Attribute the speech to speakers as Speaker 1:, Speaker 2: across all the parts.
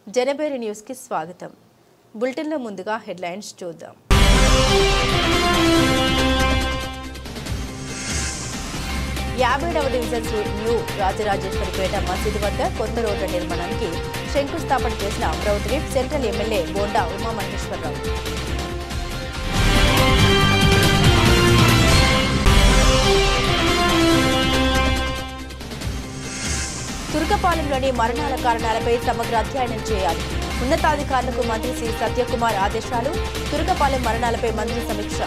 Speaker 1: జనబేరి news కి స్వాగతం. Bulletin లో ముందుగా హెడ్లైన్స్ చూద్దాం. యాభైవ డివిజన్ న్యూ రాజరాజేశ్వరిపేట మసీదు వద్ద కొత్త రోడ్ల నిర్మాణానికి శంకుస్థాపన చేసిన ప్రభుత్వ whip central MLA Bonda Umamaheswara Rao. తుర్కపాలెంలోని మరణాల కారణాలపై సమగ్ర అధ్యయనం చేయాలి. ఉన్నతాధికారులకు మంత్రి సి సత్యకుమార్ ఆదేశాలు. తుర్కపాలెం మరణాలపై మంత్రి సమీక్ష.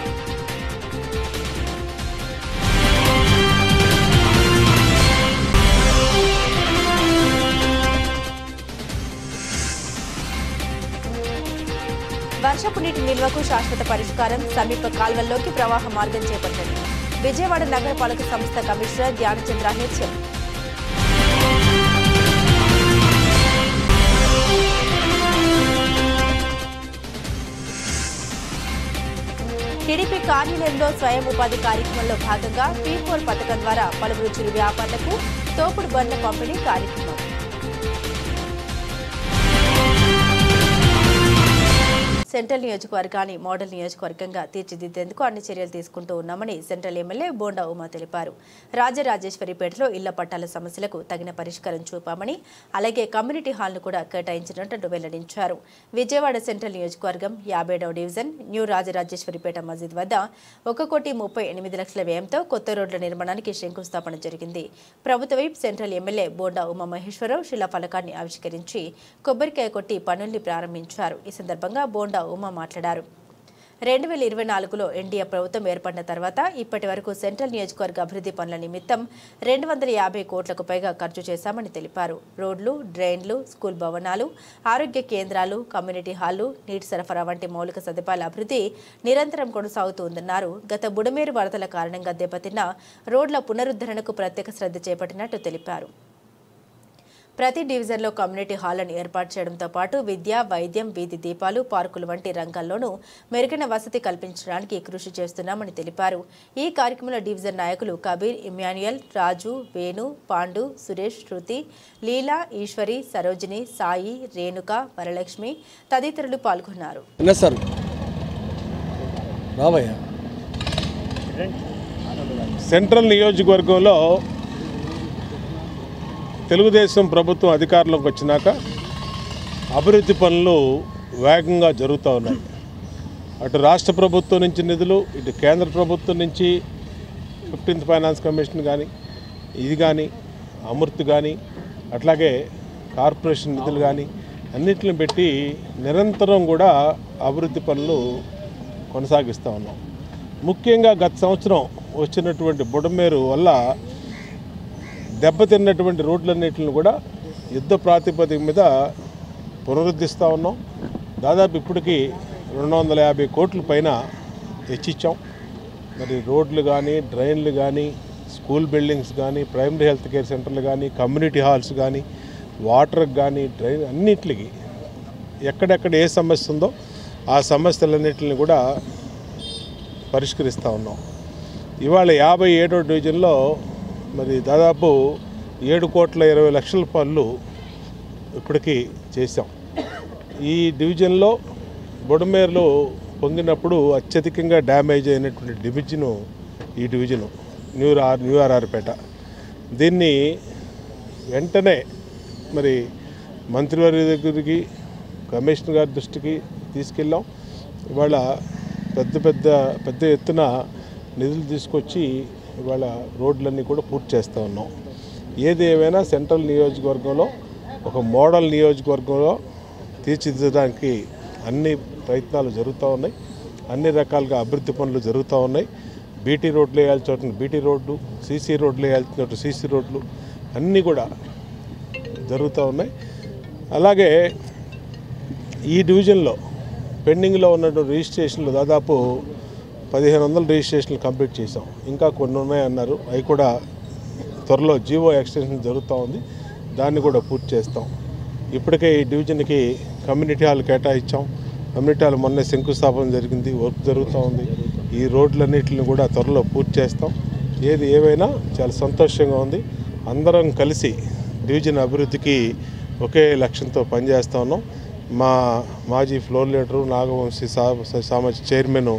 Speaker 1: వర్షపు నీటి నిల్వకు శాశ్వత పరిష్కారం. సమీప కాల్వల్లోకి ప్రవాహ మార్గం చేపట్టండి. విజయవాడ నగరపాలక సంస్థ కమిషనర్ ధ్యానచంద్ర హెచ్ఎం. టీడీపీ కార్యాలయంలో స్వయం ఉపాధి కార్యక్రమంలో భాగంగా P4 పథకం ద్వారా పలువురు చిరు వ్యాపారులకు తోపుడు బండ్ల పంపిణీ కార్యక్రమం. సెంట్రల్ నియోజకవర్గాన్ని మోడల్ నియోజకవర్గంగా తీర్చిదిద్దేందుకు అన్ని చర్యలు తీసుకుంటూ ఉన్నామని సెంట్రల్ ఎమ్మెల్యే బోండా ఉమా తెలిపారు. రాజరాజేశ్వరిపేటలో ఇళ్ల పట్టాల సమస్యలకు తగిన పరిష్కారం చూపామని, అలాగే కమ్యూనిటీ హాల్ను కూడా కేటాయించినట్టు వెల్లడించారు. విజయవాడ సెంట్రల్ నియోజకవర్గం 57వ డివిజన్ న్యూ రాజరాజేశ్వరిపేట మసీద్ వద్ద 1,38,00,000 వ్యయంతో కొత్త రోడ్ల నిర్మాణానికి శంకుస్థాపన జరిగింది. ప్రభుత్వ వైపు సెంట్రల్ ఎమ్మెల్యే బోండా ఉమామహేశ్వరరావు శిలాఫలకాన్ని ఆవిష్కరించి కొబ్బరికాయ కొట్టి పనుల్ని ప్రారంభించారు. ఈ సందర్భంగా బోండా ఉమా మాట్లాడారు. 2024లో ఎన్డీఏ ప్రభుత్వం ఏర్పడిన తర్వాత ఇప్పటి వరకు సెంట్రల్ నియోజకవర్గ అభివృద్ధి పనుల నిమిత్తం 250 కోట్లకు పైగా ఖర్చు చేశామని తెలిపారు. రోడ్లు, డ్రైన్లు, స్కూల్ భవనాలు, ఆరోగ్య కేంద్రాలు, కమ్యూనిటీ హాళ్లు, నీటి సరఫరా వంటి మౌలిక సదుపాయాల అభివృద్ధి నిరంతరం కొనసాగుతుందన్నారు. గత బుడమేరు వరదల కారణంగా దెబ్బతిన్న రోడ్ల పునరుద్ధరణకు ప్రత్యేక శ్రద్ధ చేపట్టినట్టు తెలిపారు. ప్రతి డివిజన్లో కమ్యూనిటీ హాళ్లను ఏర్పాటు చేయడంతో పాటు విద్య, వైద్యం, వీధి దీపాలు, పార్కులు వంటి రంగాల్లోనూ మెరుగైన వసతి కల్పించడానికి కృషి చేస్తున్నామని తెలిపారు. ఈ కార్యక్రమంలో డివిజన్ నాయకులు కబీర్, ఇమాన్యుయల్, రాజు, వేణు, పాండు, సురేష్, శృతి, లీలా, ఈశ్వరి, సరోజిని, సాయి, రేణుక, వరలక్ష్మి తదితరులు పాల్గొన్నారు.
Speaker 2: సెంట్రల్ నియోజకవర్గంలో తెలుగుదేశం ప్రభుత్వం అధికారంలోకి వచ్చినాక అభివృద్ధి పనులు వేగంగా జరుగుతూ ఉన్నాయి. అటు రాష్ట్ర ప్రభుత్వం నుంచి నిధులు, ఇటు కేంద్ర ప్రభుత్వం నుంచి 15th ఫైనాన్స్ కమిషన్ కానీ, ఇది కానీ, అమృత్ కానీ, అట్లాగే కార్పొరేషన్ నిధులు కానీ అన్నిటిని పెట్టి నిరంతరం కూడా అభివృద్ధి పనులు కొనసాగిస్తూ ఉన్నాం. ముఖ్యంగా గత సంవత్సరం వచ్చినటువంటి బుడమేరు వల్ల దెబ్బతిన్నటువంటి రోడ్లన్నింటిని కూడా యుద్ధ ప్రాతిపదిక మీద పునరుద్ధరిస్తూ ఉన్నాం. దాదాపు ఇప్పటికీ 250 కోట్ల పైన తెచ్చిచ్చాం. మరి రోడ్లు కానీ, డ్రైన్లు కానీ, స్కూల్ బిల్డింగ్స్ కానీ, ప్రైమరీ హెల్త్ కేర్ సెంటర్లు కానీ, కమ్యూనిటీ హాల్స్ కానీ, వాటర్కి కానీ, డ్రైన్ అన్నిటికి ఎక్కడెక్కడ ఏ సమస్య ఉందో ఆ సమస్యలన్నింటిని కూడా పరిష్కరిస్తూ ఉన్నాం. ఇవాళ 57వ డివిజన్లో మరి దాదాపు 7,20,00,000 పనులు ఇప్పటికీ చేశాం. ఈ డివిజన్లో బుడమేరులో పొంగినప్పుడు అత్యధికంగా డ్యామేజ్ అయినటువంటి డివిజను ఈ డివిజను న్యూ ఆర్ఆర్పేట. దీన్ని వెంటనే మరి మంత్రివర్గ దగ్గరికి, కమిషనర్ గారి దృష్టికి తీసుకెళ్ళాం. ఇవాళ పెద్ద ఎత్తున నిధులు తీసుకొచ్చి ఇవాళ రోడ్లన్నీ కూడా పూర్తి చేస్తూ ఉన్నాం. ఏది ఏమైనా సెంట్రల్ నియోజకవర్గంలో ఒక మోడల్ నియోజకవర్గంలో తీర్చిదిద్దడానికి అన్ని ప్రయత్నాలు జరుగుతూ ఉన్నాయి. అన్ని రకాలుగా అభివృద్ధి పనులు జరుగుతూ ఉన్నాయి. బీటీ రోడ్లు వేయాల్సిన చోట బీటీ రోడ్లు, సీసీ రోడ్లు వేయాల్సిన చోట సీసీ రోడ్లు అన్నీ కూడా జరుగుతూ ఉన్నాయి. అలాగే ఈ డివిజన్లో పెండింగ్లో ఉన్నటువంటి రిజిస్ట్రేషన్లు దాదాపు 1,500 రిజిస్ట్రేషన్లు కంప్లీట్ చేసాం. ఇంకా కొన్ని ఉన్నాయన్నారు. అవి కూడా త్వరలో జీవో ఎక్స్టెన్షన్ జరుగుతూ ఉంది. దాన్ని కూడా పూర్తి చేస్తాం. ఇప్పటికే ఈ డివిజన్కి కమ్యూనిటీ హాల్ కేటాయించాం. కమ్యూనిటీ హాల్ మొన్న శంకుస్థాపన జరిగింది, వర్క్ జరుగుతూ ఉంది. ఈ రోడ్లన్నింటిని కూడా త్వరలో పూర్తి చేస్తాం. ఏది ఏమైనా చాలా సంతోషంగా ఉంది. అందరం కలిసి డివిజన్ అభివృద్ధికి ఒకే లక్ష్యంతో పనిచేస్తూ ఉన్నాం. మా మాజీ ఫ్లోర్ లీడరు నాగవంశీ సామాజిక చైర్మన్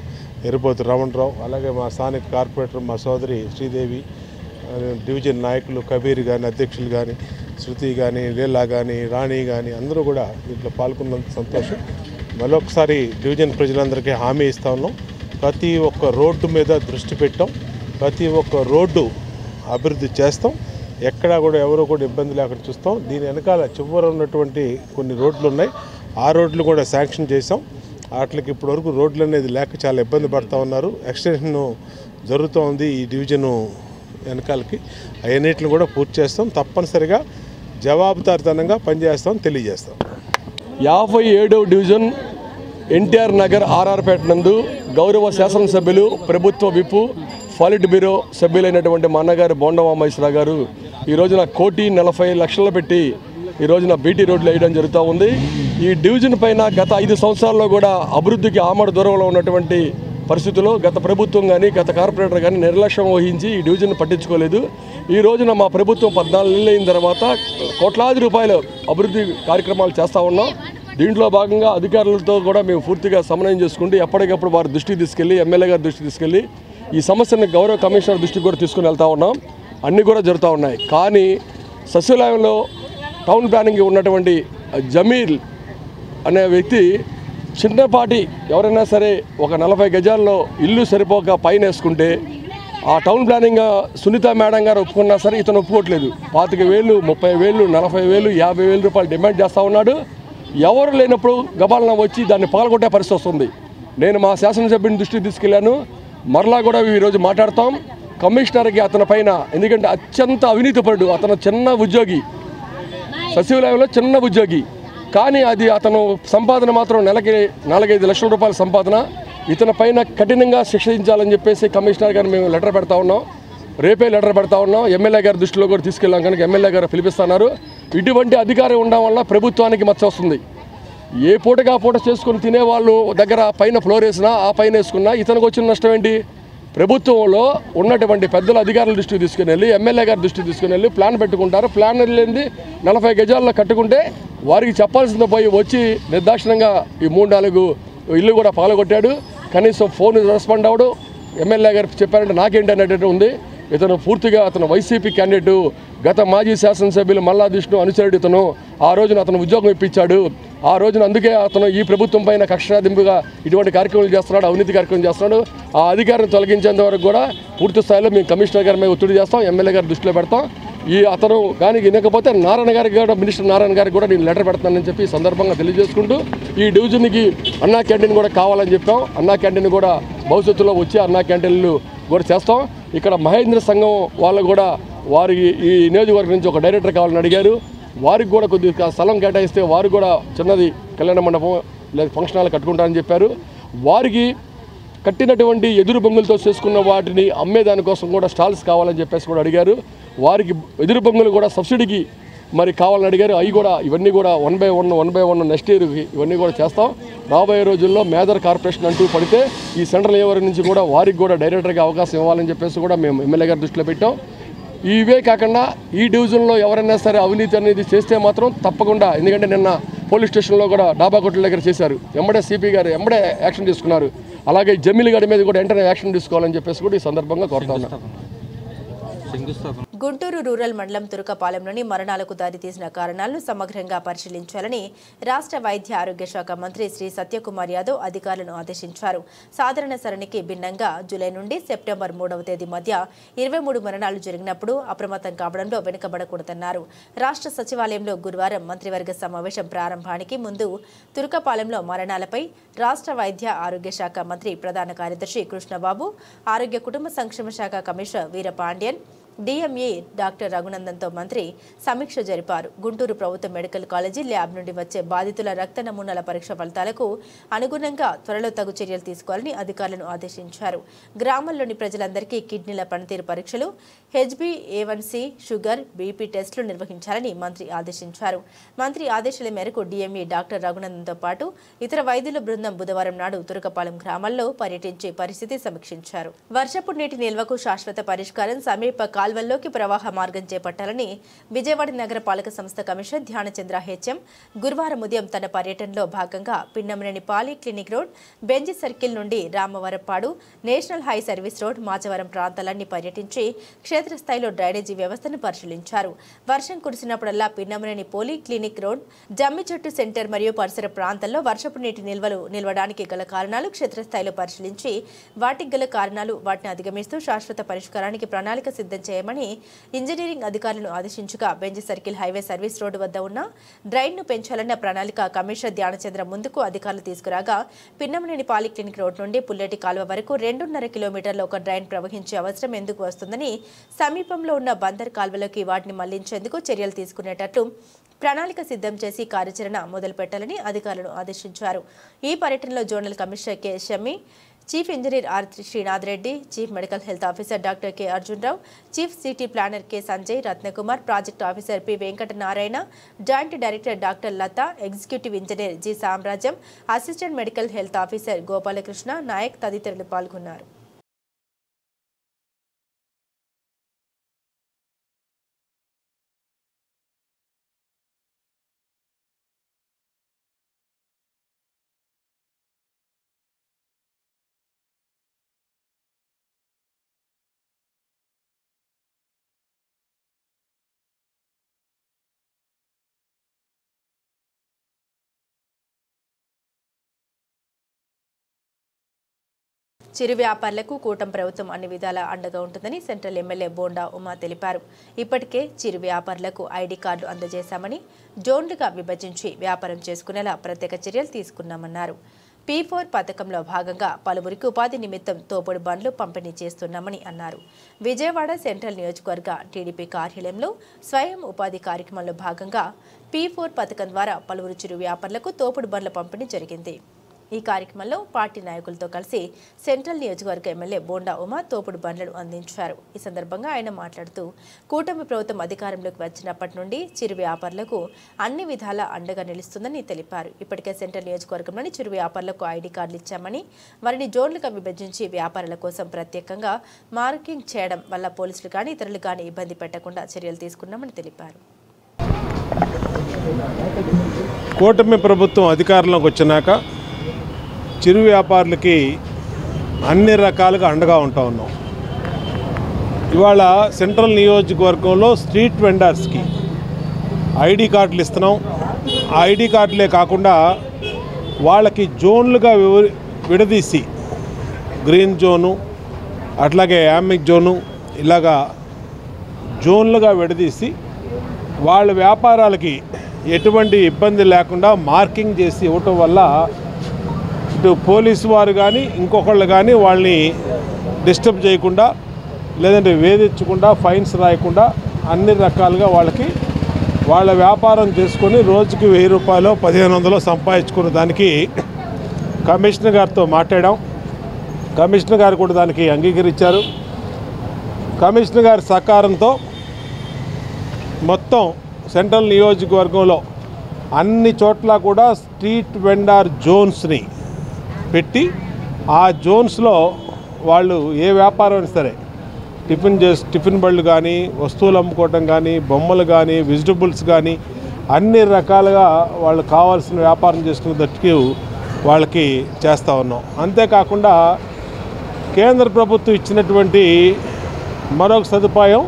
Speaker 2: ఎరుపోతు రమణరావు, అలాగే మా స్థానిక కార్పొరేటర్ మా సోదరి శ్రీదేవి, డివిజన్ నాయకులు కబీర్ కానీ, అధ్యక్షులు కానీ, శృతి కానీ, లీలా కానీ, రాణి కానీ అందరూ కూడా దీంట్లో పాల్గొన్నందుకు సంతోషం. మరొకసారి డివిజన్ ప్రజలందరికీ హామీ ఇస్తా ఉన్నాం. ప్రతి ఒక్క రోడ్డు మీద దృష్టి పెట్టాం. ప్రతి ఒక్క రోడ్డు అభివృద్ధి చేస్తాం. ఎక్కడా కూడా ఎవరు కూడా ఇబ్బంది లేకుండా చూస్తాం. దీని వెనకాల చివర ఉన్నటువంటి కొన్ని రోడ్లు ఉన్నాయి. ఆ రోడ్లు కూడా శాంక్షన్ చేసాం. వాటికి ఇప్పటివరకు రోడ్లు అనేది లేక చాలా ఇబ్బంది పడుతూ ఉన్నారు. ఎక్స్టెన్షన్ జరుగుతూ ఉంది ఈ డివిజను వెనకాలకి. అవన్నిటిని కూడా పూర్తి చేస్తాం. తప్పనిసరిగా జవాబుదారితనంగా పనిచేస్తాం తెలియజేస్తాం.
Speaker 3: 57వ డివిజన్ ఎన్టీఆర్ నగర్ ఆర్ఆర్పేట నందు గౌరవ శాసనసభ్యులు, ప్రభుత్వ విప్, పాలిట్ బ్యూరో సభ్యులైనటువంటి మా అన్నగారు బోండా ఉమామహేశ్వరరావు గారు ఈ రోజున 1,40,00,000 పెట్టి ఈ రోజున బీటీ రోడ్లు వేయడం జరుగుతూ ఉంది. ఈ డివిజన్ పైన గత 5 సంవత్సరాల్లో కూడా అభివృద్ధికి ఆమడ దూరంలో ఉన్నటువంటి పరిస్థితుల్లో గత ప్రభుత్వం కానీ గత కార్పొరేటర్ కానీ నిర్లక్ష్యం వహించి ఈ డివిజన్ పట్టించుకోలేదు. ఈ రోజున మా ప్రభుత్వం 14 నెలలు అయిన తర్వాత కోట్లాది రూపాయలు అభివృద్ధి కార్యక్రమాలు చేస్తూ ఉన్నాం. దీంట్లో భాగంగా అధికారులతో కూడా మేము పూర్తిగా సమన్వయం చేసుకుంటూ ఎప్పటికప్పుడు వారి దృష్టికి తీసుకెళ్ళి, ఎమ్మెల్యే గారి దృష్టికి తీసుకెళ్ళి ఈ సమస్యను గౌరవ కమిషనర్ దృష్టికి కూడా తీసుకుని వెళ్తూ ఉన్నాం. అన్నీ కూడా జరుగుతూ ఉన్నాయి. కానీ సచివాలయంలో టౌన్ ప్లానింగ్ ఉన్నటువంటి జమీల్ అనే వ్యక్తి చిన్నపాటి ఎవరైనా సరే ఒక 40 గజాల్లో ఇల్లు సరిపోక పైన వేసుకుంటే ఆ టౌన్ ప్లానింగ్ సునీత మేడం గారు ఒప్పుకున్నా సరే ఇతను ఒప్పుకోవట్లేదు. 25,000, 30,000, 40,000, 50,000 రూపాయలు డిమాండ్ చేస్తూ ఉన్నాడు. ఎవరు లేనప్పుడు గబాలన వచ్చి దాన్ని పగలగొట్టే పరిస్థితి వస్తుంది. నేను మా శాసనసభ్యుని దృష్టికి తీసుకెళ్లాను. మరలా కూడా ఈరోజు మాట్లాడతాం కమిషనర్కి అతని పైన. ఎందుకంటే అత్యంత అవినీతిపరుడు. అతను చిన్న ఉద్యోగి, సచివాలయంలో చిన్న ఉద్యోగి. కానీ అది అతను సంపాదన మాత్రం నెలకి 4-5 లక్షల రూపాయల సంపాదన. ఇతని పైన కఠినంగా శిక్షించాలని చెప్పేసి కమిషనర్ గారు మేము లెటర్ పెడతా ఉన్నాం. రేపే లెటర్ పెడతా ఉన్నాం. ఎమ్మెల్యే గారి దృష్టిలో కూడా తీసుకెళ్ళాం కనుక ఎమ్మెల్యే గారు పిలిపిస్తున్నారు. ఇటువంటి అధికారం ఉండడం వల్ల ప్రభుత్వానికి మచ్చ వస్తుంది. ఏ పూటగా పూట చేసుకుని తినేవాళ్ళు దగ్గర పైన ఫ్లోర్ వేసినా ఆ పైన వేసుకున్నా ఇతనికి వచ్చిన నష్టం ఏంటి? ప్రభుత్వంలో ఉన్నటువంటి పెద్దల అధికారుల దృష్టికి తీసుకుని వెళ్ళి, ఎమ్మెల్యే గారి దృష్టికి తీసుకుని వెళ్ళి ప్లాన్ పెట్టుకుంటారు. ప్లాన్ లేనిది 40 గజాల్లో కట్టుకుంటే వారికి చెప్పాల్సింది పోయి వచ్చి నిర్దాక్షిణంగా ఈ 3-4 ఇల్లు కూడా పగలగొట్టాడు. కనీసం ఫోన్ రెస్పాండ్ అవ్వడు. ఎమ్మెల్యే గారు చెప్పారంటే నాకేంటి అనేటట్టు ఉంది. ఇతను పూర్తిగా అతను వైసీపీ క్యాండిడేటు, గత మాజీ శాసనసభ్యులు మల్లా విష్ణు అనుచరుడు. ఇతను ఆ రోజున అతను ఉద్యోగం ఇప్పించాడు. ఆ రోజున అందుకే అతను ఈ ప్రభుత్వం పైన కక్షాదింపుగా ఇటువంటి కార్యక్రమాలు చేస్తున్నాడు, అవినీతి కార్యక్రమం చేస్తున్నాడు. ఆ అధికారిని తొలగించేంత వరకు కూడా పూర్తి స్థాయిలో మేము కమిషనర్ గారి మీద ఒత్తిడి చేస్తాం, ఎమ్మెల్యే గారి దృష్టిలో పెడతాం. ఈ అతను కానీ వినకపోతే నారాయణ గారికి కూడా, మినిస్టర్ నారాయణ గారికి కూడా నేను లెటర్ పెడతానని చెప్పి సందర్భంగా తెలియజేసుకుంటూ ఈ డివిజన్కి అన్నా క్యాంటీన్ కూడా కావాలని చెప్పాం. అన్నా క్యాంటీన్ కూడా భవిష్యత్తులో వచ్చి అన్నా క్యాంటీన్లు కూడా చేస్తాం. ఇక్కడ మహేంద్ర సంఘం వాళ్ళు కూడా వారికి ఈ నియోజకవర్గం నుంచి ఒక డైరెక్టర్ కావాలని అడిగారు. వారికి కూడా కొద్దిగా స్థలం కేటాయిస్తే వారు కూడా చిన్నది కళ్యాణ మండపం లేదా ఫంక్షన్ హాల్ కట్టుకుంటారని చెప్పారు. వారికి కట్టినటువంటి ఎదురు బొంగులతో చేసుకున్న వాటిని అమ్మేదానికోసం కూడా స్టాల్స్ కావాలని చెప్పేసి కూడా అడిగారు. వారికి ఎదురు బొంగులు కూడా సబ్సిడీకి మరి కావాలని అడిగారు. అవి కూడా ఇవన్నీ కూడా 1/1 నెక్స్ట్ ఇయర్కి ఇవన్నీ కూడా చేస్తాం. రాబోయే రోజుల్లో మేదర్ కార్పొరేషన్ అంటూ పడితే ఈ సెంట్రల్ ఎవరి నుంచి కూడా వారికి కూడా డైరెక్టర్గా అవకాశం ఇవ్వాలని చెప్పేసి కూడా మేము ఎమ్మెల్యే గారి దృష్టిలో పెట్టాం. ఇవే కాకుండా ఈ డివిజన్లో ఎవరైనా సరే అవినీతి అనేది చేస్తే మాత్రం తప్పకుండా, ఎందుకంటే నిన్న పోలీస్ స్టేషన్లో కూడా డాబా కొట్ల దగ్గర చేశారు. ఎంబడే సిపి గారు ఎంబడే యాక్షన్ తీసుకున్నారు. అలాగే జమీల్ గారి మీద కూడా వెంటనే యాక్షన్ తీసుకోవాలని చెప్పేసి కూడా ఈ సందర్భంగా కోరుతా ఉన్నాను.
Speaker 1: గుంటూరు రూరల్ మండలం తురకపాలెంలోని మరణాలకు దారితీసిన కారణాలను సమగ్రంగా పరిశీలించాలని రాష్ట్ర వైద్య ఆరోగ్య శాఖ మంత్రి శ్రీ సత్యకుమార్ యాదవ్ అధికారులను ఆదేశించారు. సాధారణ సరణికి భిన్నంగా జూలై నుండి సెప్టెంబర్ 3వ తేదీ మధ్య 23 మరణాలు జరిగినప్పుడు అప్రమత్తం కావడంలో వెనుకబడకూడదన్నారు. రాష్ట్ర సచివాలయంలో గురువారం మంత్రివర్గ సమావేశం ప్రారంభానికి ముందు తురకపాలెంలో మరణాలపై రాష్ట్ర వైద్య ఆరోగ్య శాఖ మంత్రి ప్రధాన కార్యదర్శి కృష్ణబాబు, ఆరోగ్య కుటుంబ సంక్షేమ శాఖ కమిషనర్ వీరపాండ్యన్, డిఎంఈ డాక్టర్ రఘునందన్తో మంత్రి సమీక్ష జరిపారు. గుంటూరు ప్రభుత్వ మెడికల్ కాలేజీ ల్యాబ్ నుండి వచ్చే బాధితుల రక్త నమూనాల పరీక్ష ఫలితాలకు అనుగుణంగా త్వరలో తగు చర్యలు తీసుకోవాలని అధికారులను ఆదేశించారు. గ్రామాల్లోని ప్రజలందరికీ కిడ్నీల పనితీరు పరీక్షలు, HbA1c, షుగర్, బీపీ టెస్టులు నిర్వహించాలని మంత్రి ఆదేశించారు. మంత్రి ఆదేశాల మేరకు డిఎంఈ డాక్టర్ రఘునందన్తో పాటు ఇతర వైద్యుల బృందం బుధవారం నాడు తురకపాలెం గ్రామాల్లో పర్యటించి పరిస్థితి సమీక్షించారు. వర్షపు నీటి నిల్వకు శాశ్వత పరిష్కారం సమీప కాల్వల్లోకి ప్రవాహ మార్గం చేపట్టాలని విజయవాడ నగరపాలక సంస్థ కమిషనర్ ధ్యానచంద్ర హెచ్ఎం గురువారం ఉదయం తన పర్యటనలో భాగంగా Pinnamaneni polyclinic road, Benz circle నుండి Ramavarapadu, national high service road, Machavaram ప్రాంతాలన్నీ పర్యటించి క్షేత్రస్థాయిలో డ్రైనేజీ వ్యవస్థను పరిశీలించారు. వర్షం కురిసినప్పుడల్లా Pinnamaneni polyclinic road, Jammichettu centre మరియు పరిసర ప్రాంతాల్లో వర్షపు నీటి నిల్వడానికి గల కారణాలు క్షేత్రస్థాయిలో పరిశీలించి వాటికి గల కారణాలు వాటిని అధిగమిస్తూ శాశ్వత పరిష్కారానికి ప్రణాళిక సిద్ధం చేయమని ఇంజనీరింగ్ అధికారులను ఆదేశించగా Benz circle highway service road వద్ద ఉన్న డ్రైన్ను పెంచాలన్న ప్రణాళిక కమిషనర్ ధ్యానచంద్ర ముందుకు అధికారులు తీసుకురాగా పిన్నమనేని పాలీక్లినిక్ రోడ్ నుండి పుల్లెటి కాలువ వరకు 2.5 కిలోమీటర్ల ఒక డ్రైన్ ప్రవహించే అవసరం ఎందుకు వస్తుందని సమీపంలో ఉన్న బందర్ కాల్వలోకి వాటిని మళ్లించేందుకు చర్యలు తీసుకునేటట్లు ప్రణాళిక సిద్ధం చేసి కార్యాచరణ మొదలుపెట్టాలని అధికారులను ఆదేశించారు. ఈ పర్యటనలో zonal commissioner K Shami, chief engineer R Srinath Reddy, chief medical health officer doctor K Arjun Rao, chief city planner K Sanjay Ratnakumar, project officer P Venkatanarayana, joint director doctor Latha, executive engineer G Samrajyam, assistant medical health officer Gopalakrishna Nayak తదితరులు పాల్గొన్నారు. చిరు వ్యాపారులకు కూటమి ప్రభుత్వం అన్ని విధాలా అండగా ఉంటుందని సెంట్రల్ ఎమ్మెల్యే బోండా ఉమా తెలిపారు. ఇప్పటికే చిరు వ్యాపారులకు ఐడి కార్డులు అందజేశామని, జోన్లుగా విభజించి వ్యాపారం చేసుకునేలా ప్రత్యేక చర్యలు తీసుకున్నామన్నారు. P4 పథకంలో భాగంగా పలువురికి ఉపాధి నిమిత్తం తోపుడు బండ్లు పంపిణీ చేస్తున్నామని అన్నారు. విజయవాడ సెంట్రల్ నియోజకవర్గ టీడీపీ కార్యాలయంలో స్వయం ఉపాధి కార్యక్రమంలో భాగంగా P4 పథకం ద్వారా పలువురు చిరు వ్యాపారులకు తోపుడు బండ్ల పంపిణీ జరిగింది. ఈ కార్యక్రమంలో పార్టీ నాయకులతో కలిసి సెంట్రల్ నియోజకవర్గ ఎమ్మెల్యే బోండా ఉమా తోపుడు బండ్లను అందించారు. ఈ సందర్భంగా ఆయన మాట్లాడుతూ కూటమి ప్రభుత్వం అధికారంలోకి వచ్చినప్పటి నుండి చిరు వ్యాపారులకు అన్ని విధాలా అండగా నిలుస్తుందని తెలిపారు. ఇప్పటికే సెంట్రల్ నియోజకవర్గంలోని చిరు వ్యాపారులకు ఐడి కార్డులు ఇచ్చామని, వారిని జోన్లుగా విభజించి వ్యాపారుల కోసం ప్రత్యేకంగా మార్కింగ్ చేయడం వల్ల పోలీసులు కానీ ఇతరులు కానీ ఇబ్బంది పెట్టకుండా చర్యలు తీసుకున్నామని తెలిపారు.
Speaker 2: కూటమి ప్రభుత్వం అధికారంలోకి వచ్చినాక చిరు వ్యాపారులకి అన్ని రకాలుగా అండగా ఉంటా ఉన్నాం. ఇవాళ సెంట్రల్ నియోజకవర్గంలో స్ట్రీట్ వెండర్స్కి ఐడి కార్డులు ఇస్తున్నాం. ఆ ఐడి కార్డులే కాకుండా వాళ్ళకి జోన్లుగా విడదీసి గ్రీన్ జోను, అట్లాగే యామిక్ జోను, ఇలాగా జోన్లుగా విడదీసి వాళ్ళ వ్యాపారాలకి ఎటువంటి ఇబ్బంది లేకుండా మార్కింగ్ చేసి ఇవ్వటం వల్ల ఇటు పోలీసు వారు కానీ ఇంకొకళ్ళు కానీ వాళ్ళని డిస్టర్బ్ చేయకుండా, లేదంటే వేధించకుండా, ఫైన్స్ రాయకుండా అన్ని రకాలుగా వాళ్ళకి వాళ్ళ వ్యాపారం చేసుకొని రోజుకి 1000 రూపాయలు 1500 సంపాదించుకునే దానికి కమిషనర్ గారితో మాట్లాడాం. కమిషనర్ గారు కూడా దానికి అంగీకరించారు. కమిషనర్ గారి సహకారంతో మొత్తం సెంట్రల్ నియోజకవర్గంలో అన్ని చోట్ల కూడా స్ట్రీట్ వెండర్ జోన్స్ని పెట్టి ఆ జోన్స్లో వాళ్ళు ఏ వ్యాపారం సరే టిఫిన్ బళ్ళు కానీ, వస్తువులు అమ్ముకోవటం కానీ, బొమ్మలు కానీ, వెజిటబుల్స్ కానీ అన్ని రకాలుగా వాళ్ళు కావాల్సిన వ్యాపారం చేసుకునేటట్టుకు వాళ్ళకి చేస్తూ ఉన్నాం. అంతేకాకుండా కేంద్ర ప్రభుత్వం ఇచ్చినటువంటి మరొక సదుపాయం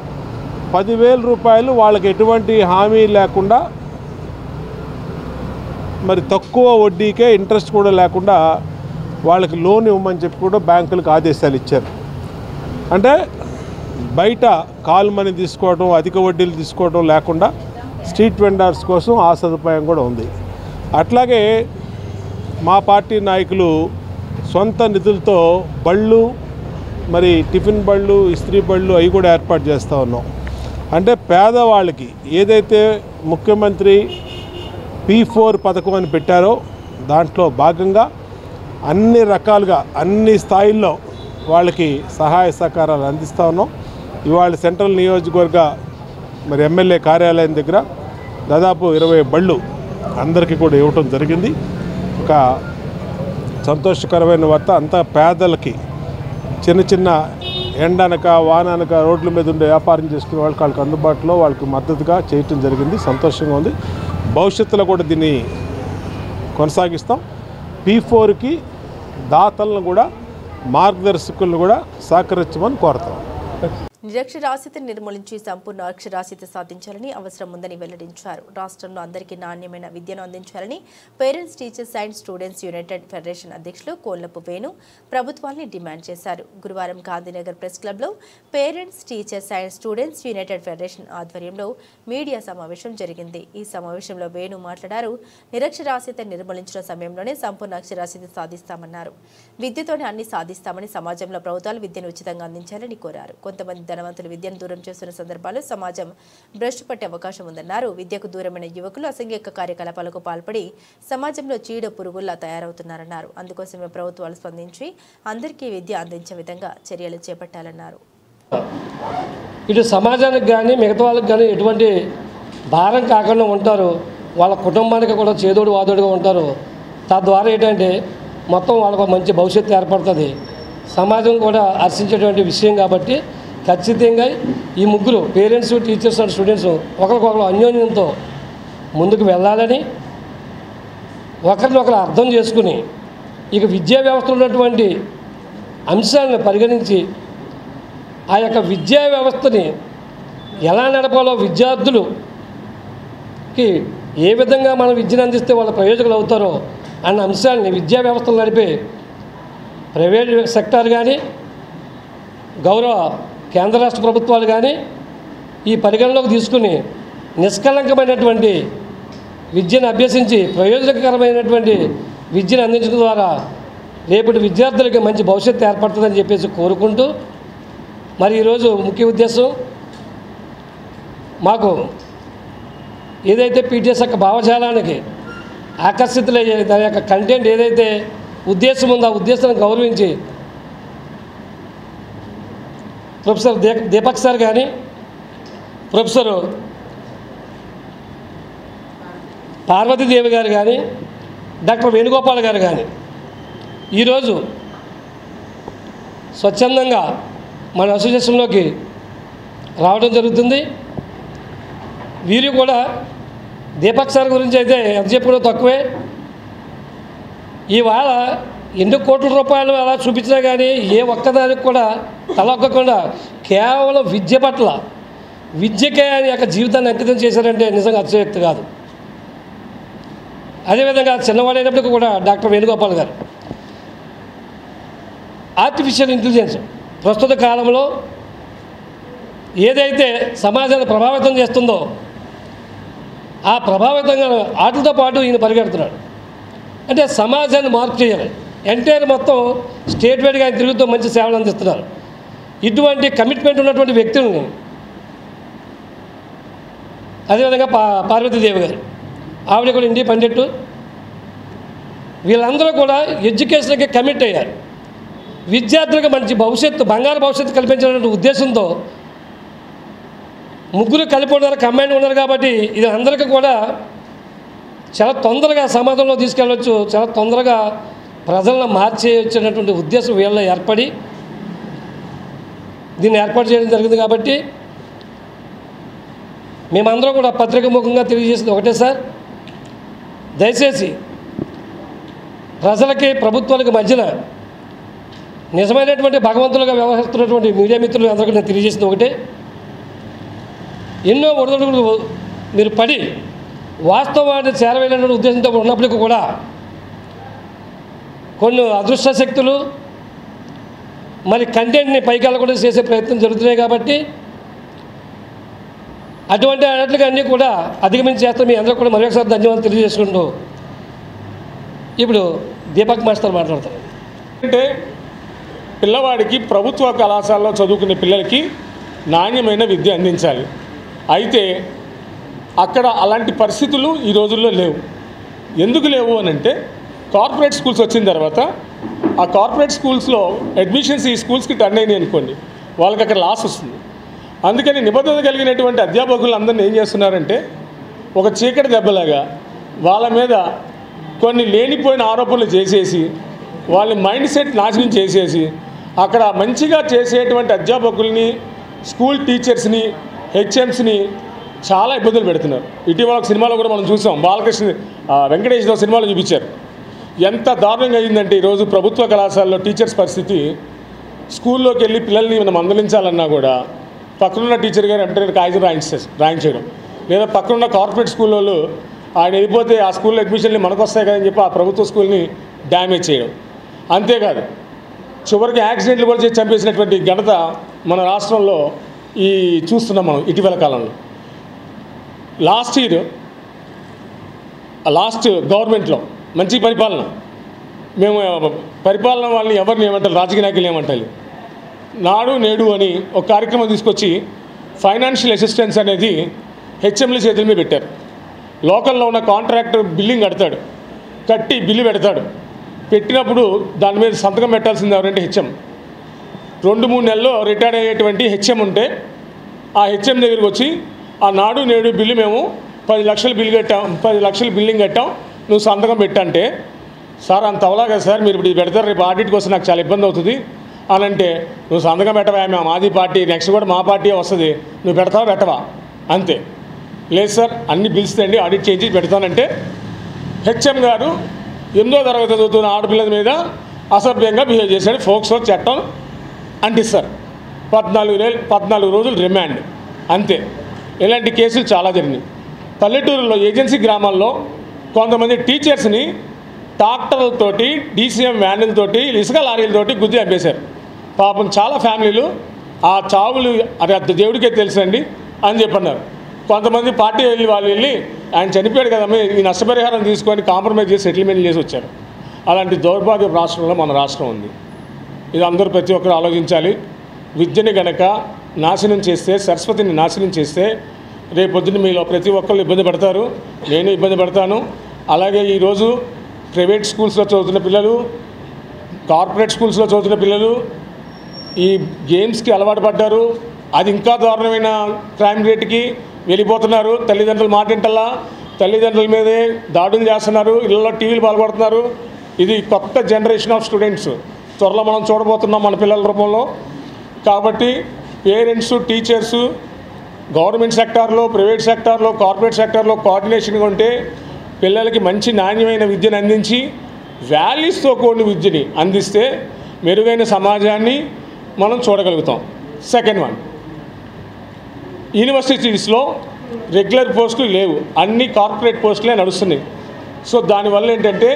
Speaker 2: 10,000 రూపాయలు వాళ్ళకి ఎటువంటి హామీ లేకుండా, మరి తక్కువ వడ్డీకే ఇంట్రెస్ట్ కూడా లేకుండా వాళ్ళకి లోన్ ఇవ్వమని చెప్పి కూడా బ్యాంకులకు ఆదేశాలు ఇచ్చారు. అంటే బయట కాల్ మనీ తీసుకోవడం, అధిక వడ్డీలు తీసుకోవడం లేకుండా స్ట్రీట్ వెండర్స్ కోసం ఆ సదుపాయం కూడా ఉంది. అట్లాగే మా పార్టీ నాయకులు సొంత నిధులతో బళ్ళు, మరి టిఫిన్ బళ్ళు, ఇస్త్రీ బళ్ళు అవి కూడా ఏర్పాటు చేస్తూ ఉన్నాం. అంటే పేదవాళ్ళకి ఏదైతే ముఖ్యమంత్రి P4 పథకం అని పెట్టారో దాంట్లో భాగంగా అన్ని రకాలుగా అన్ని స్థాయిల్లో వాళ్ళకి సహాయ సహకారాలు అందిస్తూ ఉన్నాం. ఇవాళ సెంట్రల్ నియోజకవర్గ మరి ఎమ్మెల్యే కార్యాలయం దగ్గర దాదాపు 20 బళ్ళు అందరికీ కూడా ఇవ్వటం జరిగింది. ఒక సంతోషకరమైన వార్త. అంతా పేదలకి చిన్న చిన్న ఎండనక వాననక రోడ్ల మీద ఉండే వ్యాపారం చేసుకునే వాళ్ళకి అందుబాటులో వాళ్ళకి మద్దతుగా చేయటం జరిగింది. సంతోషంగా ఉంది. భవిష్యత్తులో కూడా దీన్ని కొనసాగిస్తాం. P4కి దాతలను కూడా మార్గదర్శకులను కూడా సహకరించమని కోరుతాం.
Speaker 1: నిరక్షరాస్యతను నిర్మూలించి సంపూర్ణ అక్షరాస్యత సాధించాలని అవసరం ఉందని వెల్లడించారు. రాష్ట్రంలో అందరికీ నాణ్యమైన విద్యను అందించాలని parents teachers and students United federation అధ్యక్షులు కోల్లపు వేణు ప్రభుత్వాన్ని డిమాండ్ చేశారు. గురువారం గాంధీనగర్ ప్రెస్ క్లబ్లో parents teachers and students United federation ఆధ్వర్యంలో మీడియా సమావేశం జరిగింది. ఈ సమావేశంలో వేణు మాట్లాడారు. నిరక్షరాస్యత నిర్మూలించిన సమయంలోనే సంపూర్ణ అక్షరాస్యత సాధిస్తామన్నారు. విద్యతోనే అన్ని సాధిస్తామని, సమాజంలో ప్రభుత్వాలు విద్యను ఉచితంగా అందించాలని కోరారు. కొంతమంది ధనవంతులు విద్యను దూరం చేస్తున్న సందర్భాల్లో సమాజం భ్రష్టు పట్టే అవకాశం ఉందన్నారు. విద్యకు దూరమైన యువకులు అసంఘిక కార్యకలాపాలకు పాల్పడి సమాజంలో చీడ పురుగుల్లా తయారవుతున్నారన్నారు. అందుకోసమే ప్రభుత్వాలు స్పందించి అందరికీ విద్య అందించే విధంగా చర్యలు చేపట్టాలన్నారు.
Speaker 4: ఇటు సమాజానికి కానీ మిగతా వాళ్ళకి కానీ ఎటువంటి భారం కాకుండా ఉంటారు. వాళ్ళ కుటుంబానికి కూడా చేదోడు వాదోడుగా ఉంటారు. తద్వారా ఏంటంటే మొత్తం వాళ్ళకు మంచి భవిష్యత్తు ఏర్పడుతుంది. సమాజం కూడా హర్షించేటువంటి విషయం కాబట్టి ఖచ్చితంగా ఈ ముగ్గురు పేరెంట్స్, టీచర్స్ అండ్ స్టూడెంట్స్ ఒకరికొకరు అన్యోన్యంతో ముందుకు వెళ్ళాలని, ఒకరినొకరు అర్థం చేసుకుని ఇక విద్యా వ్యవస్థలో ఉన్నటువంటి అంశాలను పరిగణించి ఆ యొక్క విద్యా వ్యవస్థని ఎలా నడపాలో, విద్యార్థులకి ఏ విధంగా మనం విద్యను అందిస్తే వాళ్ళ ప్రయోజకులు అవుతారో అన్న అంశాలని విద్యా వ్యవస్థలు నడిపే ప్రైవేట్ సెక్టార్ కానీ, గౌరవ కేంద్ర రాష్ట్ర ప్రభుత్వాలు కానీ ఈ పరిగణలోకి తీసుకుని నిష్కలంకమైనటువంటి విద్యను అభ్యసించి ప్రయోజనకరమైనటువంటి విద్యను అందించడం ద్వారా రేపటి విద్యార్థులకి మంచి భవిష్యత్తు ఏర్పడుతుందని చెప్పేసి కోరుకుంటూ, మరి ఈరోజు ముఖ్య ఉద్దేశం మాకు ఏదైతే పీటీఎస్ యొక్క భావజాలానికి ఆకర్షితులయ్యే దాని యొక్క కంటెంట్ ఏదైతే ఉద్దేశం ఉందో ఆ ఉద్దేశాన్ని గౌరవించి ప్రొఫెసర్ దీపక్ సార్ కానీ, ప్రొఫెసర్ పార్వతీదేవి గారు కానీ, డాక్టర్ వేణుగోపాల్ గారు కానీ ఈరోజు స్వచ్ఛందంగా మన అసోసియేషన్లోకి రావడం జరుగుతుంది. వీరు కూడా దీపక్ సార్ గురించి అయితే ఎంత చెప్పినా తక్కువే. ఇవాళ ఎన్ని కోట్ల రూపాయలు అలా చూపించినా కానీ ఏ ఒక్కదానికి కూడా తలొక్కకుండా కేవలం విద్య పట్ల, విద్యకే ఆయన యొక్క జీవితాన్ని అంకితం చేశారంటే నిజంగా అతిశయోక్తి కాదు. అదేవిధంగా చిన్నవాడైనప్పటికీ కూడా డాక్టర్ వేణుగోపాల్ గారు ఆర్టిఫిషియల్ ఇంటెలిజెన్స్ ప్రస్తుత కాలంలో ఏదైతే సమాజాన్ని ప్రభావితం చేస్తుందో ఆ ప్రభావితంగా వాటితో పాటు ఈయన పరిగెడుతున్నాడు. అంటే సమాజాన్ని మార్పు చేయాలి. ఎంటైర్ మొత్తం స్టేట్ వైడ్గా ఆయన తిరుగుతూ మంచి సేవలు అందిస్తున్నారు. ఇటువంటి కమిట్మెంట్ ఉన్నటువంటి వ్యక్తుల్ని, అదేవిధంగా పార్వతీదేవి గారు ఆవిడ కూడా ఇండిపెండెంట్, వీళ్ళందరూ కూడా ఎడ్యుకేషన్కి కమిట్ అయ్యారు. విద్యార్థులకు మంచి భవిష్యత్తు, బంగారు భవిష్యత్తు కల్పించాలనే ఉద్దేశంతో ముగ్గురు కలిపి ఉన్నారు, కంబైన్ ఉన్నారు. కాబట్టి ఇది అందరికీ కూడా చాలా తొందరగా సమాజంలో తీసుకెళ్ళవచ్చు, చాలా తొందరగా ప్రజలను మార్చేయొచ్చినటువంటి ఉద్దేశం వీళ్ళ ఏర్పడి దీన్ని ఏర్పాటు చేయడం జరిగింది. కాబట్టి మేమందరం కూడా పత్రిక ముఖంగా తెలియజేసింది ఒకటే సార్, దయచేసి ప్రజలకి ప్రభుత్వాలకు మధ్యన నిజమైనటువంటి భగవంతులుగా వ్యవహరిస్తున్నటువంటి మీడియా మిత్రులు అందరికీ నేను తెలియజేసింది ఒకటే, ఎన్నో ఒడిదుడుకులు మీరు పడి వాస్తవాన్ని చేరవేయాలనే ఉద్దేశంతో ఉన్నప్పటికీ కూడా కొన్ని అదృష్ట శక్తులు మరి కంటెంట్ని పైకెళ్ళకుండా చేసే ప్రయత్నం జరుగుతున్నాయి. కాబట్టి అటువంటి అన్నిటిగా అన్నీ కూడా అధిగమించి చేస్తాం. మీ అందరూ కూడా మరొకసారి ధన్యవాదాలు తెలియజేసుకుంటూ ఇప్పుడు దీపక్ మాస్టర్ మాట్లాడతారు.
Speaker 5: అంటే పిల్లవాడికి ప్రభుత్వ కళాశాలలో చదువుకునే పిల్లలకి నాణ్యమైన విద్య అందించాలి. అయితే అక్కడ అలాంటి పరిస్థితులు ఈ రోజుల్లో లేవు. ఎందుకు లేవు అని అంటే కార్పొరేట్ స్కూల్స్ వచ్చిన తర్వాత ఆ కార్పొరేట్ స్కూల్స్లో అడ్మిషన్స్ ఈ స్కూల్స్కి టర్న్ అయినాయి అనుకోండి, వాళ్ళకి అక్కడ లాస్ వస్తుంది. అందుకని నిబద్ధత కలిగినటువంటి అధ్యాపకులు అందరినీ ఏం చేస్తున్నారంటే ఒక చీకటి దెబ్బలాగా వాళ్ళ మీద కొన్ని లేనిపోయిన ఆరోపణలు చేసేసి వాళ్ళ మైండ్ సెట్ నాశనం చేసేసి అక్కడ మంచిగా చేసేటువంటి అధ్యాపకుల్ని, స్కూల్ టీచర్స్ని, హెచ్ఎంస్ని చాలా ఇబ్బందులు పెడుతున్నారు. ఇటీవల ఒక సినిమాలో కూడా మనం చూసాం, బాలకృష్ణ వెంకటేశ్వర సినిమాలో చూపించారు. ఎంత దారుణంగా అయిందంటే ఈరోజు ప్రభుత్వ కళాశాలలో టీచర్స్ పరిస్థితి, స్కూల్లోకి వెళ్ళి పిల్లల్ని మనం మందలించాలన్నా కూడా పక్కనున్న టీచర్ గారు వెంటనే కాగితం రాయించడం, లేదా పక్కనున్న కార్పొరేట్ స్కూల్లో ఆయన వెళ్ళిపోతే ఆ స్కూల్లో అడ్మిషన్లు మనకు వస్తాయి కదని చెప్పి ఆ ప్రభుత్వ స్కూల్ని డ్యామేజ్ చేయడం. అంతేకాదు చివరికి యాక్సిడెంట్లు కూడా చేసి చంపేసినటువంటి ఘనత మన రాష్ట్రంలో చూస్తున్నాం మనం ఇటీవల కాలంలో. లాస్ట్ గవర్నమెంట్లో మంచి పరిపాలన, మేము పరిపాలన వాళ్ళని ఎవరిని ఏమంటారు, రాజకీయ నాయకులు ఏమంటారు, నాడు నేడు అని ఒక కార్యక్రమం తీసుకొచ్చి ఫైనాన్షియల్ అసిస్టెన్స్ అనేది హెచ్ఎంల చేతుల మీద పెట్టారు. లోకల్లో ఉన్న కాంట్రాక్టర్ బిల్లింగ్ కట్టి బిల్లు పెడతాడు. పెట్టినప్పుడు దాని మీద సంతకం పెట్టాల్సింది ఎవరంటే హెచ్ఎం. 2-3 నెలల్లో రిటైర్ అయ్యేటువంటి హెచ్ఎం ఉంటే ఆ హెచ్ఎం దగ్గరికి వచ్చి ఆ నాడు నేడు బిల్లు మేము 10 లక్షలు బిల్లు కట్టాం, 10 లక్షలు బిల్లింగ్ కట్టాం, నువ్వు సంతకం పెట్టంటే, సార్ అంత అవలా కదా సార్, మీరు ఇప్పుడు ఇది పెడతారు, రేపు ఆడిట్కి వస్తే నాకు చాలా ఇబ్బంది అవుతుంది అని అంటే, నువ్వు సంతకం పెట్టవా, మాది పార్టీ, నెక్స్ట్ కూడా మా పార్టీ వస్తుంది, నువ్వు పెడతావా పెట్టవా అంతే. లేదు సార్ అన్ని బిల్స్ తండి ఆడిట్ చేయించి పెడతానంటే హెచ్ఎం గారు 8వ తరగతి చదువుతున్న ఆడపిల్లల మీద అసభ్యంగా బిహేవ్ చేశాడు. ఫోక్సో చట్టం అంటిస్తారు, 14 రోజులు రిమాండ్ అంతే. ఇలాంటి కేసులు చాలా జరిగినాయి. పల్లెటూరులో ఏజెన్సీ గ్రామాల్లో కొంతమంది టీచర్స్ని ట్రాక్టర్లతోటి, డీసీఎం వ్యాన్లతోటి, ఇసుక లారీలతోటి గుద్ది చంపేశారు. పాపం చాలా ఫ్యామిలీలు ఆ చావులు అది దేవుడికే తెలుసండి అని చెప్పన్నారు. కొంతమంది పార్టీ వాళ్ళు వెళ్ళి ఆయన చనిపోయాడు కదమ్మా ఈ నష్టపరిహారం తీసుకొని కాంప్రమైజ్ చేసి సెటిల్మెంట్ చేసి వచ్చారు. అలాంటి దౌర్భాగ్య రాష్ట్రంలో మన రాష్ట్రం ఉంది. ఇది అందరూ ప్రతి ఒక్కరు ఆలోచించాలి. విద్యని గనక నాశనం చేస్తే, సరస్వతిని నాశనం చేస్తే రేపొద్దున మీలో ప్రతి ఒక్కళ్ళు ఇబ్బంది పడతారు, నేను ఇబ్బంది పడతాను. అలాగే ఈరోజు ప్రైవేట్ స్కూల్స్లో చదువుతున్న పిల్లలు, కార్పొరేట్ స్కూల్స్లో చదువుతున్న పిల్లలు ఈ గేమ్స్కి అలవాటు పడ్డారు. అది ఇంకా దారుణమైన క్రైమ్ రేట్కి వెళ్ళిపోతున్నారు. తల్లిదండ్రులు మాటింటల్లా తల్లిదండ్రుల మీదే దాడులు చేస్తున్నారు, ఇళ్ళలో టీవీలు పాల్పడుతున్నారు. ఇది కొత్త జనరేషన్ ఆఫ్ స్టూడెంట్స్ త్వరలో మనం చూడబోతున్నాం మన పిల్లల రూపంలో. కాబట్టి పేరెంట్స్, టీచర్సు గవర్నమెంట్ సెక్టార్లో, ప్రైవేట్ సెక్టార్లో, కార్పొరేట్ సెక్టార్లో కోఆర్డినేషన్గా ఉంటే పిల్లలకి మంచి నాణ్యమైన విద్యను అందించి వాల్యూస్తో కూడిన విద్యని అందిస్తే మెరుగైన సమాజాన్ని మనం చూడగలుగుతాం. సెకండ్ వన్, యూనివర్సిటీస్లో రెగ్యులర్ పోస్టులు లేవు, అన్ని కార్పొరేట్ పోస్టులే నడుస్తున్నాయి. సో దానివల్ల ఏంటంటే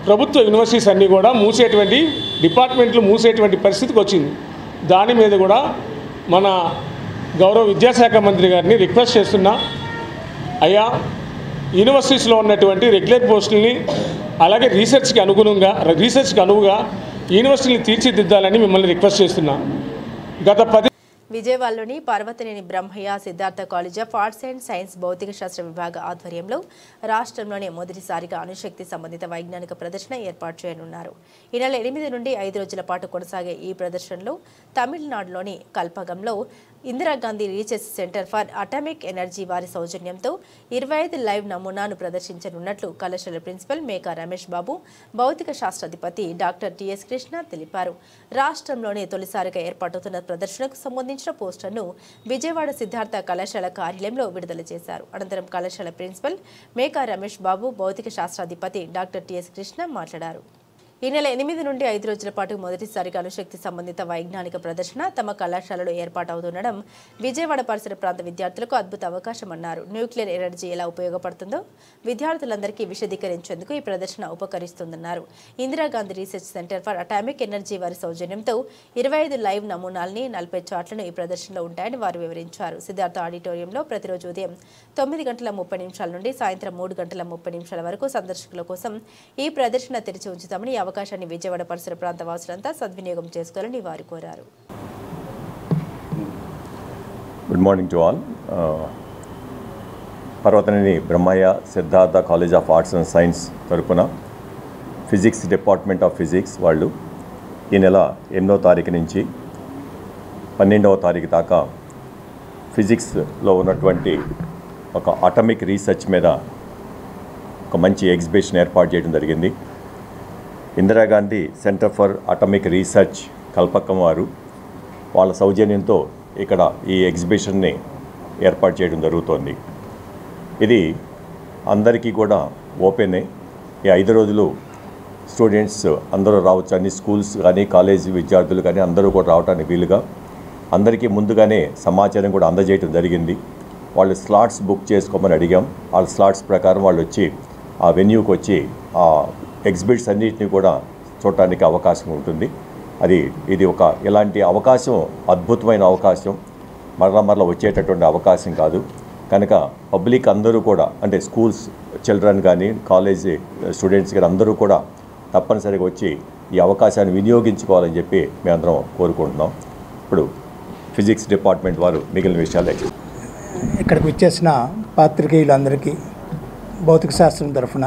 Speaker 5: ప్రభుత్వ యూనివర్సిటీస్ అన్నీ కూడా మూసేటువంటి, డిపార్ట్మెంట్లు మూసేటువంటి పరిస్థితికి వచ్చింది. దాని మీద కూడా మన గౌరవ విద్యాశాఖ మంత్రి గారిని రిక్వెస్ట్ చేస్తున్నా, అయ్యా యూనివర్సిటీస్లో ఉన్నటువంటి రెగ్యులర్ పోస్టుల్ని అలాగే రీసెర్చ్కి అనువుగా యూనివర్సిటీని తీర్చిదిద్దాలని మిమ్మల్ని రిక్వెస్ట్ చేస్తున్నా.
Speaker 1: విజయవాడలోని Parvathaneni Brahmayya Siddhartha college of arts and science భౌతిక శాస్త్ర విభాగ ఆధ్వర్యంలో రాష్ట్రంలోనే మొదటిసారిగా అణుశక్తి సంబంధిత వైజ్ఞానిక ప్రదర్శన ఏర్పాటు చేయనున్నారు. ఈ నెల 8 నుండి 5 రోజుల పాటు కొనసాగే ఈ ప్రదర్శనలో తమిళనాడులోని కల్పగంలో Indira Gandhi research centre for atomic energy వారి సౌజన్యంతో 25 లైవ్ నమూనాను ప్రదర్శించనున్నట్లు కళాశాల ప్రిన్సిపల్ మేకా రమేష్ బాబు, భౌతిక శాస్త్రాధిపతి డాక్టర్ టిఎస్ కృష్ణ తెలిపారు. రాష్ట్రంలోనే తొలిసారిగా ఏర్పాటవుతున్న ప్రదర్శనకు సంబంధించిన పోస్టర్ను విజయవాడ సిద్ధార్థ కళాశాల కార్యాలయంలో విడుదల చేశారు. అనంతరం కళాశాల ప్రిన్సిపల్ మేకా రమేష్ బాబు, భౌతిక శాస్త్రాధిపతి డాక్టర్ టిఎస్ కృష్ణ మాట్లాడారు. ఈ నెల 8 నుండి 5 రోజుల పాటు మొదటిసారిగా అణుశక్తి సంబంధిత వైజ్ఞానిక ప్రదర్శన తమ కళాశాలలో ఏర్పాటవుతుండడం విజయవాడ పరిసర ప్రాంత విద్యార్థులకు అద్భుత అవకాశమన్నారు. న్యూక్లియర్ ఎనర్జీ ఎలా ఉపయోగపడుతుందో విద్యార్థులందరికీ విశదీకరించేందుకు ఈ ప్రదర్శన ఉపకరిస్తుందన్నారు. Indira Gandhi research centre for atomic energy వారి సౌజన్యంతో 25 లైవ్ నమూనాల్ని, 40 చార్ట్లను ఈ ప్రదర్శనలో ఉంటాయని వారు వివరించారు. సిద్ధార్థ ఆడిటోరియంలో ప్రతిరోజు ఉదయం 9:30 నుండి సాయంత్రం 3:30 వరకు సందర్శకుల కోసం ఈ ప్రదర్శన తెరిచి ఉంచుతామని, అవకాశాన్ని విజయవాడ పరిసర ప్రాంత వాసులంతా సద్వినియోగం చేసుకోవాలని వారు కోరారు.
Speaker 6: Good morning to all. Parvathaneni Brahmayya Siddhartha college of arts and science తరపున ఫిజిక్స్ డిపార్ట్మెంట్ ఆఫ్ ఫిజిక్స్ వాళ్ళు ఈ నెల 8వ తారీఖు నుంచి 12వ తారీఖు దాకా ఫిజిక్స్లో ఉన్నటువంటి ఒక అటామిక్ రీసెర్చ్ మీద ఒక మంచి ఎగ్జిబిషన్ ఏర్పాటు చేయడం జరిగింది. Indira Gandhi centre for atomic research Kalpakkam వారు వాళ్ళ సౌజన్యంతో ఇక్కడ ఈ ఎగ్జిబిషన్ని ఏర్పాటు చేయడం జరుగుతోంది. ఇది అందరికీ కూడా ఓపెనే. ఈ 5 రోజులు స్టూడెంట్స్ అందరూ రావచ్చు. అన్ని స్కూల్స్ కానీ కాలేజీ విద్యార్థులు కానీ అందరూ కూడా రావడానికి వీలుగా అందరికీ ముందుగానే సమాచారం కూడా అందజేయడం జరిగింది. వాళ్ళు స్లాట్స్ బుక్ చేసుకోమని అడిగాం. వాళ్ళ స్లాట్స్ ప్రకారం వాళ్ళు వచ్చి ఆ వెన్యూకి వచ్చి ఆ ఎగ్జిబిట్స్ అన్నిటిని కూడా చూడటానికి అవకాశం ఉంటుంది. ఇది ఒక ఇలాంటి అవకాశం అద్భుతమైన అవకాశం, మరలా వచ్చేటటువంటి అవకాశం కాదు. కనుక పబ్లిక్ అందరూ కూడా అంటే స్కూల్స్ చిల్డ్రన్ కానీ కాలేజీ స్టూడెంట్స్ కానీ అందరూ కూడా తప్పనిసరిగా వచ్చి ఈ అవకాశాన్ని వినియోగించుకోవాలని చెప్పి మేమందరం కోరుకుంటున్నాం. ఇప్పుడు ఫిజిక్స్ డిపార్ట్మెంట్ వారు మిగిలిన విషయాలు
Speaker 7: ఇక్కడికి వచ్చేసిన పాత్రికేయులందరికీ భౌతిక శాస్త్రం తరఫున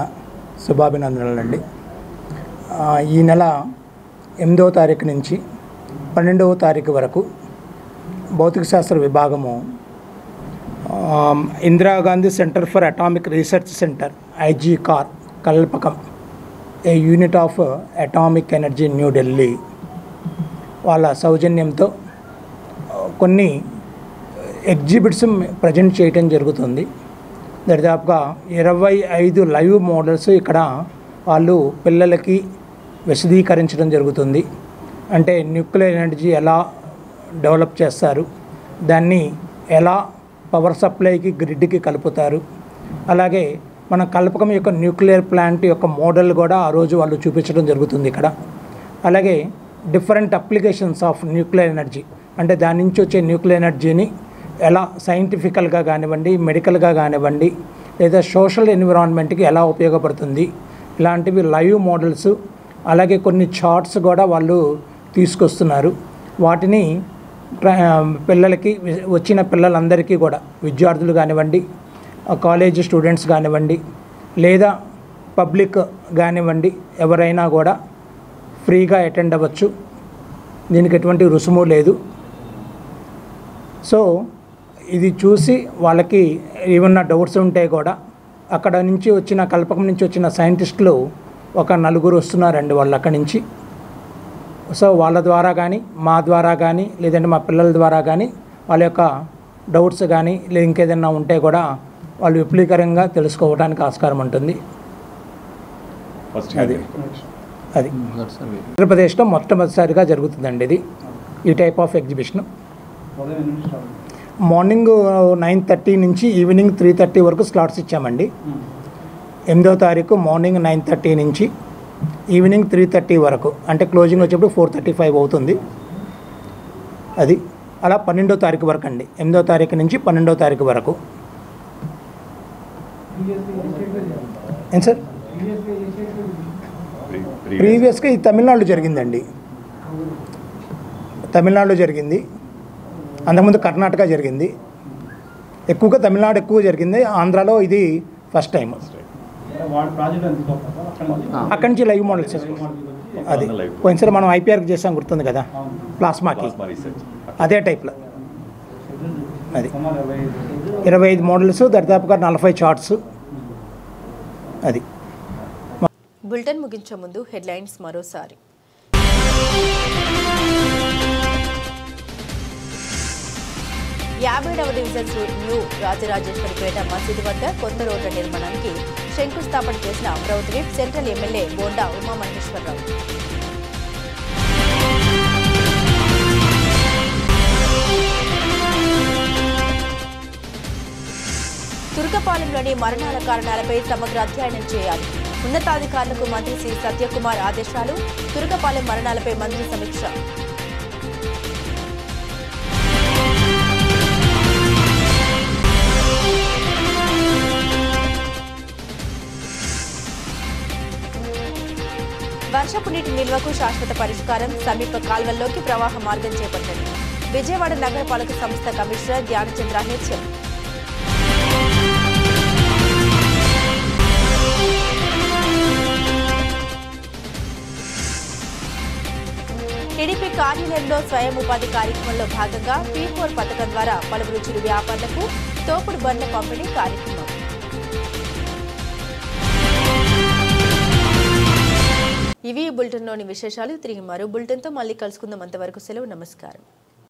Speaker 7: శుభాభినందనలండి. ఈ నెల 8వ తారీఖు నుంచి 12వ తారీఖు వరకు భౌతిక శాస్త్ర విభాగము Indira Gandhi centre for atomic research centre IGCAR Kalpakkam, A unit of atomic energy New Delhi వాళ్ళ సౌజన్యంతో కొన్ని ఎగ్జిబిట్స్ ప్రజెంట్ చేయడం జరుగుతుంది. దాదాపుగా 25 లైవ్ మోడల్స్ ఇక్కడ వాళ్ళు పిల్లలకి విశదీకరించడం జరుగుతుంది. అంటే న్యూక్లియర్ ఎనర్జీ ఎలా డెవలప్ చేస్తారు, దాన్ని ఎలా పవర్ సప్లైకి గ్రిడ్కి కలుపుతారు, అలాగే మన కల్పకం యొక్క న్యూక్లియర్ ప్లాంట్ యొక్క మోడల్ కూడా ఆ రోజు వాళ్ళు చూపించడం జరుగుతుంది ఇక్కడ. అలాగే different applications of nuclear energy, అంటే దాని నుంచి వచ్చే న్యూక్లియర్ ఎనర్జీని ఎలా సైంటిఫికల్గా కానివ్వండి, మెడికల్గా కానివ్వండి, లేదా సోషల్ ఎన్విరాన్మెంట్కి ఎలా ఉపయోగపడుతుంది, ఇలాంటివి లైవ్ మోడల్స్, అలాగే కొన్ని చార్ట్స్ కూడా వాళ్ళు తీసుకొస్తున్నారు. వాటిని పిల్లలకి వచ్చిన పిల్లలందరికీ కూడా విద్యార్థులు కానివ్వండి, కాలేజీ స్టూడెంట్స్ కానివ్వండి, లేదా పబ్లిక్ కానివ్వండి, ఎవరైనా కూడా ఫ్రీగా అటెండ్ అవ్వచ్చు. దీనికి ఎటువంటి రుసుము లేదు. సో ఇది చూసి వాళ్ళకి ఏమన్నా డౌట్స్ ఉంటే కూడా అక్కడ నుంచి వచ్చిన కల్పకం నుంచి వచ్చిన సైంటిస్టులు ఒక 4 వస్తున్నారండి వాళ్ళు అక్కడి నుంచి. సో వాళ్ళ ద్వారా కానీ మా ద్వారా కానీ లేదంటే మా పిల్లల ద్వారా కానీ వాళ్ళ యొక్క డౌట్స్ కానీ లేదా ఇంకేదన్నా ఉంటే కూడా వాళ్ళు విపులీకరంగా తెలుసుకోవడానికి ఆస్కారం ఉంటుంది. అది ఆంధ్రప్రదేశ్లో మొట్టమొదటిసారిగా జరుగుతుందండి ఇది, ఈ టైప్ ఆఫ్ ఎగ్జిబిషన్. మార్నింగ్ 9:30 నుంచి ఈవినింగ్ 3:30 వరకు స్లాట్స్ ఇచ్చామండి. 8వ తారీఖు మార్నింగ్ 9:30 నుంచి ఈవినింగ్ 3:30 వరకు, అంటే క్లోజింగ్ వచ్చేప్పుడు 4:35 అవుతుంది. అది అలా 12వ తారీఖు వరకు అండి. 8వ తారీఖు నుంచి 12వ తారీఖు వరకు. ఏం సార్? ప్రీవియస్గా ఇది తమిళనాడులో జరిగిందండి. తమిళనాడులో జరిగింది, అంతకుముందు కర్ణాటక జరిగింది. ఎక్కువగా తమిళనాడు ఎక్కువ జరిగింది. ఆంధ్రాలో ఇది ఫస్ట్ టైం. అక్కడి నుంచి లైవ్ మోడల్స్ అది పోయినసారి మనం IPRకి చేసాం, గుర్తుంది కదా, ప్లాస్మాకి, అదే టైప్లో. అది 25 మోడల్స్, దాదాపుగా 40 చార్ట్స్. అది
Speaker 1: బులెటిన్ ముగించే ముందు హెడ్లైన్స్ మరోసారి. యాభైవ డివిజన్ న్యూ రాజరాజేశ్వరిపేట మసీదు వద్ద కొత్త రోడ్ల నిర్మాణానికి శంకుస్థాపన చేసిన Amaravati whip central MLA Bonda Umamaheswara Rao. తుర్కపాలెంలోని మరణాల కారణాలపై సమగ్ర అధ్యయనం చేయాలి. ఉన్నతాధికారులకు మంత్రి శ్రీ సత్యకుమార్ ఆదేశాలు. తుర్కపాలెం మరణాలపై మంత్రి సమీక్ష. వర్షపు నీటి నిల్వకు శాశ్వత పరిష్కారం. సమీప కాల్వల్లోకి ప్రవాహ మార్గం చేపట్టండి. విజయవాడ నగరపాలక సంస్థ కమిషనర్ ధ్యానచంద్ర హెచ్ఎం. టీడీపీ కార్యాలయంలో స్వయం ఉపాధి కార్యక్రమంలో భాగంగా P4 పథకం ద్వారా పలువురు చిరు వ్యాపారులకు తోపుడు బండ్ల పంపిణీ కార్యక్రమం. ఇవి బులెటిన్లోని విశేషాలు. తిరిగి మరో బులెటిన్తో మళ్ళీ కలుసుకుందాం. అంతవరకు సెలవు. నమస్కారం.